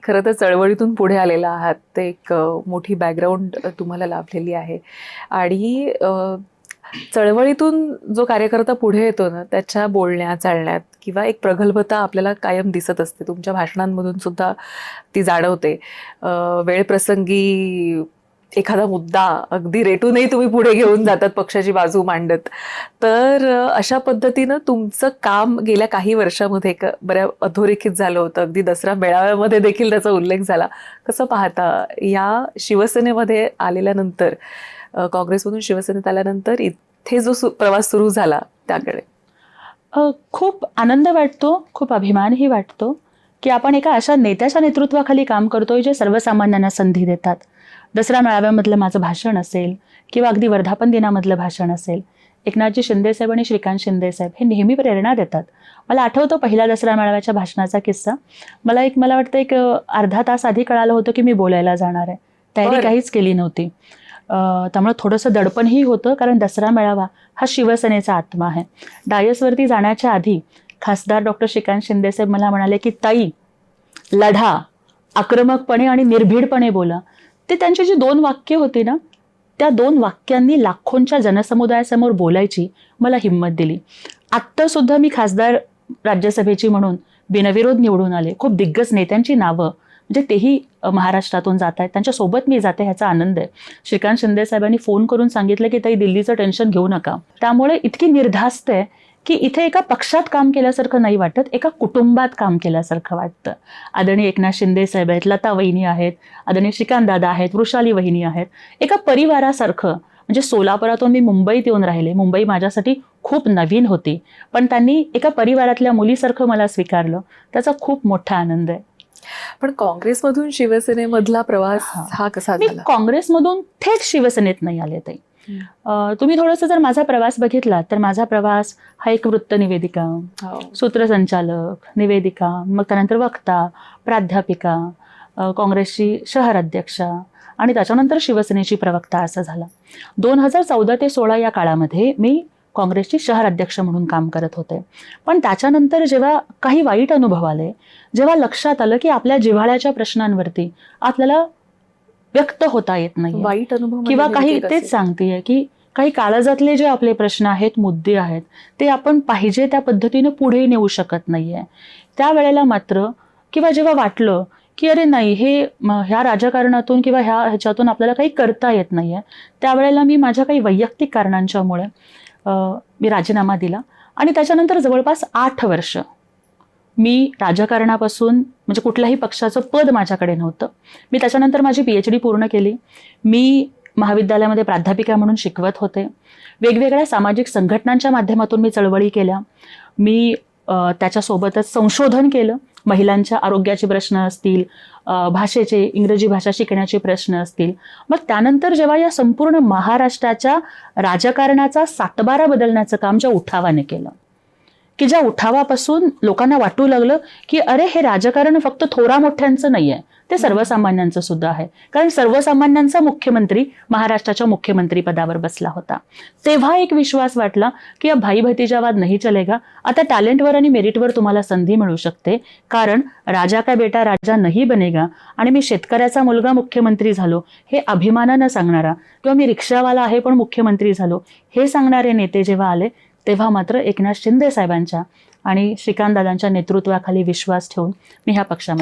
खरं तर चळवळीतून पुढे आलेला आहात, ते एक मोठी बॅकग्राऊंड तुम्हाला लाभलेली आहे. आणि चळवळीतून जो कार्यकर्ता पुढे येतो ना, त्याच्या बोलण्यात चालण्यात किंवा एक प्रगल्भता आपल्याला कायम दिसत असते. तुमच्या भाषणांमधून सुद्धा ती जाणवते. वेळप्रसंगी एखादा मुद्दा अगदी रेटूनही तुम्ही पुढे घेऊन जातात पक्षाची बाजू मांडत. तर अशा पद्धतीनं तुमचं काम गेल्या काही वर्षामध्ये बऱ्या अधोरेखित झालं होतं. अगदी दसरा मेळाव्यामध्ये देखील त्याचा उल्लेख झाला. कसं पाहता या शिवसेनेमध्ये आलेल्यानंतर, काँग्रेसमधून शिवसेनेत आल्यानंतर इथे जो प्रवास सुरू झाला त्याकडे? खूप आनंद वाटतो, खूप अभिमानही वाटतो की आपण एका अशा नेत्याच्या नेतृत्वाखाली काम करतोय जे सर्वसामान्यांना संधी देतात. दसरा मेळाव्यामधलं माझं भाषण असेल किंवा अगदी वर्धापन दिनामधलं भाषण असेल, एकनाथजी शिंदेसाहेब आणि श्रीकांत शिंदेसाहेब हे नेहमी प्रेरणा देतात. मला आठवतं पहिल्या दसरा मेळाव्याच्या भाषणाचा किस्सा. मला वाटतं एक अर्धा तास आधी कळालं होतं की मी बोलायला जाणार आहे. तयारी काहीच केली नव्हती. त्यामुळे थोडंसं दडपणही होतं, कारण दसरा मेळावा हा शिवसेनेचा आत्मा आहे. डायसवरती जाण्याच्या आधी खासदार डॉक्टर श्रीकांत शिंदेसाहेब मला म्हणाले की ताई, लढा, आक्रमकपणे आणि निर्भीडपणे बोला. ते त्यांची जी 2 वाक्य होती ना, त्या 2 वाक्यांनी लाखोंच्या जनसमुदायासमोर बोलायची मला हिंमत दिली. आत्ता सुद्धा मी खासदार राज्यसभेची म्हणून बिनविरोध निवडून आले. खूप दिग्गज नेत्यांची नावं, म्हणजे तेही महाराष्ट्रातून जात आहेत, त्यांच्यासोबत मी जाते, ह्याचा आनंद आहे. श्रीकांत शिंदे साहेबांनी फोन करून सांगितलं की ताई दिल्लीचं टेन्शन घेऊ नका. त्यामुळे इतकी निर्धास्त आहे की इथे एका पक्षात काम केल्यासारखं नाही वाटत, एका कुटुंबात काम केल्यासारखं वाटतं. आदरणीय एकनाथ शिंदे साहेब आहेत, लता वहिनी आहेत, आदरणीय श्रीकांत दादा आहेत, वृषाली वहिनी आहेत. एका परिवारासारखं. म्हणजे सोलापुरातून मी मुंबईत येऊन राहिले. मुंबई माझ्यासाठी खूप नवीन होती, पण त्यांनी एका परिवारातल्या मुलीसारखं मला स्वीकारलं. त्याचा खूप मोठा आनंद आहे. पण काँग्रेसमधून शिवसेनेमधला प्रवास हा कसा मी झाला? काँग्रेसमधून थेट शिवसेनेत नाही आले ताई. तुम्ही थोडंसं जर माझा प्रवास बघितला तर माझा प्रवास हा एक वृत्त निवेदिका, सूत्रसंचालक, निवेदिका, मग त्यानंतर वक्ता, प्राध्यापिका, काँग्रेसची शहर अध्यक्षा आणि त्याच्यानंतर शिवसेनेची प्रवक्ता असा झाला. 2014 ते 16 या काळामध्ये मी काँग्रेसची शहर अध्यक्ष म्हणून काम करत होते. पण त्याच्यानंतर जेव्हा काही वाईट अनुभव आले, जेव्हा लक्षात आलं की आपल्या जिव्हाळ्याच्या प्रश्नांवरती आपल्याला व्यक्त होता येत नाही, वाईट अनुभव किंवा काही, तेच सांगतेय की काही काळजातले जे आपले प्रश्न आहेत, मुद्दे आहेत, ते आपण पाहिजे त्या पद्धतीने पुढे नेऊ शकत नाहीये. त्यावेळेला मात्र, किंवा जेव्हा वाटलं की अरे नाही, हे ह्या राजकारणातून किंवा ह्याच्यातून आपल्याला काही करता येत नाहीये, त्यावेळेला मी माझ्या काही वैयक्तिक कारणांच्यामुळे मी राजीनामा दिला. आणि त्याच्यानंतर जवळपास 8 वर्ष मी राजकारणापासून, म्हणजे कुठल्याही पक्षाचं पद माझ्याकडे नव्हतं. मी त्याच्यानंतर माझी PhD पूर्ण केली. मी महाविद्यालयामध्ये प्राध्यापिका म्हणून शिकवत होते. वेगवेगळ्या सामाजिक संघटनांच्या माध्यमातून मी चळवळी केल्या. मी त्याच्यासोबतच संशोधन केलं. महिलांच्या आरोग्याचे प्रश्न असतील, भाषेचे, इंग्रजी भाषा शिकण्याचे प्रश्न असतील. मग त्यानंतर जेव्हा या संपूर्ण महाराष्ट्राच्या राजकारणाचा सातबारा बदलण्याचं काम ज्या उठावाने केलं, की ज्या उठावापासून लोकांना वाटू लागलं की अरे हे राजकारण फक्त थोरा मोठ्यांचं नाहीये, ते सर्वसामान्यांचं सुद्धा आहे. कारण सर्वसामान्यांचा मुख्यमंत्री महाराष्ट्राच्या मुख्यमंत्री पदावर बसला होता. तेव्हा एक विश्वास वाटला की भाई भतीजावाद नाही चलेगा. आता टॅलेंटवर आणि मेरिटवर तुम्हाला संधी मिळू शकते, कारण राजा का बेटा राजा नाही बनेगा. आणि मी शेतकऱ्याचा मुलगा मुख्यमंत्री झालो हे अभिमानानं सांगणारा, किंवा मी रिक्षावाला आहे पण मुख्यमंत्री झालो हे सांगणारे नेते जेव्हा आले, तेव्हा मात्र एकनाथ शिंदे साहेबांच्या आणि श्रीकांत दादांच्या नेतृत्वाखाली विश्वास ठेवून मी ह्या पक्षामध्ये